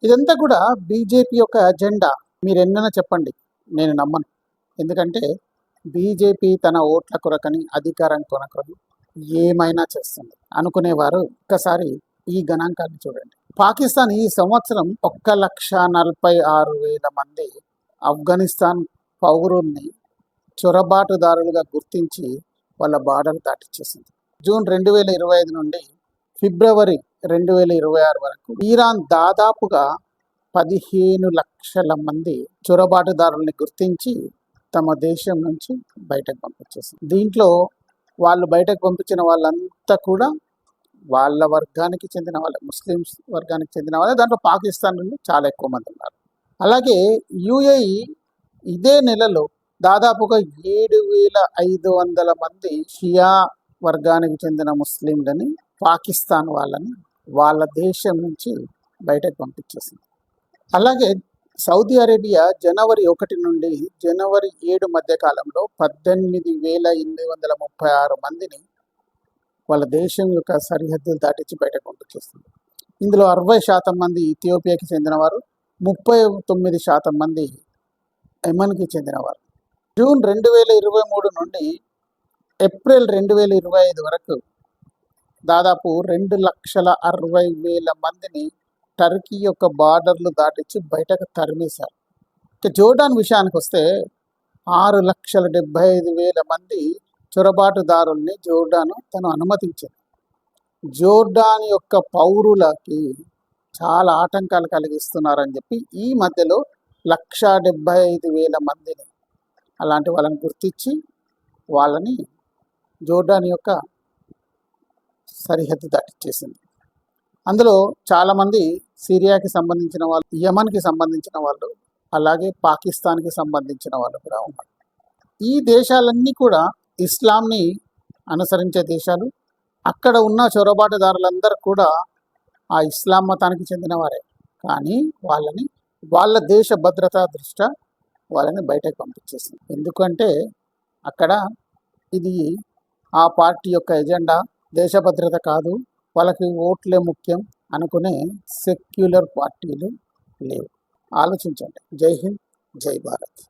ఇదంతా కూడా బీజేపీ యొక్క అజెండా. మీరెన్నైనా చెప్పండి, నేను నమ్మను. ఎందుకంటే బీజేపీ తన ఓట్ల కొరకని, అధికారం కొరకని ఏమైనా చేస్తుంది అనుకునేవారు ఒక్కసారి ఈ గణాంకాన్ని చూడండి. పాకిస్తాన్ ఈ సంవత్సరం 1,46,000 మంది ఆఫ్ఘనిస్తాన్ పౌరుల్ని చొరబాటుదారులుగా గుర్తించి వాళ్ళ బార్డర్ దాటిచ్చేసింది. జూన్ 2025 నుండి ఫిబ్రవరి 2026 వరకు ఇరాన్ దాదాపుగా 15 లక్షల మంది చొరబాటుదారుల్ని గుర్తించి తమ దేశం నుంచి బయటకు పంపించేసింది. దీంట్లో వాళ్ళు బయటకు పంపించిన వాళ్ళంతా కూడా వాళ్ళ వర్గానికి చెందిన వాళ్ళే, ముస్లిమ్స్ వర్గానికి చెందిన వాళ్ళే. దాంట్లో పాకిస్తాన్ నుండి చాలా ఎక్కువ మంది ఉన్నారు. అలాగే యుఏఈ ఇదే నెలలో దాదాపుగా 7,500 మంది షియా వర్గానికి చెందిన ముస్లింలని, పాకిస్తాన్ వాళ్ళని వాళ్ళ దేశం నుంచి బయటకు పంపించేసింది. అలాగే సౌదీ అరేబియా జనవరి 1 నుండి జనవరి 7 మధ్య కాలంలో 18,836 మందిని వాళ్ళ దేశం యొక్క సరిహద్దులు దాటించి బయటకు పంపించేస్తుంది. ఇందులో 60% మంది ఇథియోపియాకి చెందినవారు, 39% మంది యెమెన్కి చెందినవారు. జూన్ 2023 నుండి ఏప్రిల్ 2025 వరకు దాదాపు 2,60,000 మందిని టర్కీ యొక్క బార్డర్లు దాటించి బయటకు తరిమేశారు. ఇక జోర్డాన్ విషయానికి వస్తే 6,75,000 మంది చొరబాటుదారుల్ని జోర్డాను తను అనుమతించింది. జోర్డాన్ యొక్క పౌరులకి చాలా ఆటంకాలు కలిగిస్తున్నారని చెప్పి ఈ మధ్యలో 1,75,000 మందిని అలాంటి వాళ్ళని గుర్తించి వాళ్ళని జోర్డాన్ యొక్క సరిహద్దు దాటిచ్చేసింది. అందులో చాలామంది సిరియాకి సంబంధించిన వాళ్ళు, యమన్కి సంబంధించిన వాళ్ళు, అలాగే పాకిస్తాన్కి సంబంధించిన వాళ్ళు కూడా ఉన్నారు. ఈ దేశాలన్నీ కూడా ఇస్లాంని అనుసరించే దేశాలు. అక్కడ ఉన్న చొరబాటుదారులందరూ కూడా ఆ ఇస్లాం మతానికి చెందిన వారే. కానీ వాళ్ళని వాళ్ళ దేశ భద్రతా దృష్ట్యా వాళ్ళని బయటకు పంపించేసింది. ఎందుకంటే అక్కడ ఇది ఆ పార్టీ యొక్క ఎజెండా, దేశ భద్రత కాదు, వాళ్ళకి ఓట్లే ముఖ్యం అనుకునే సెక్యులర్ పార్టీలు లేవు. ఆలోచించండి. జై హింద్, జై భారత్.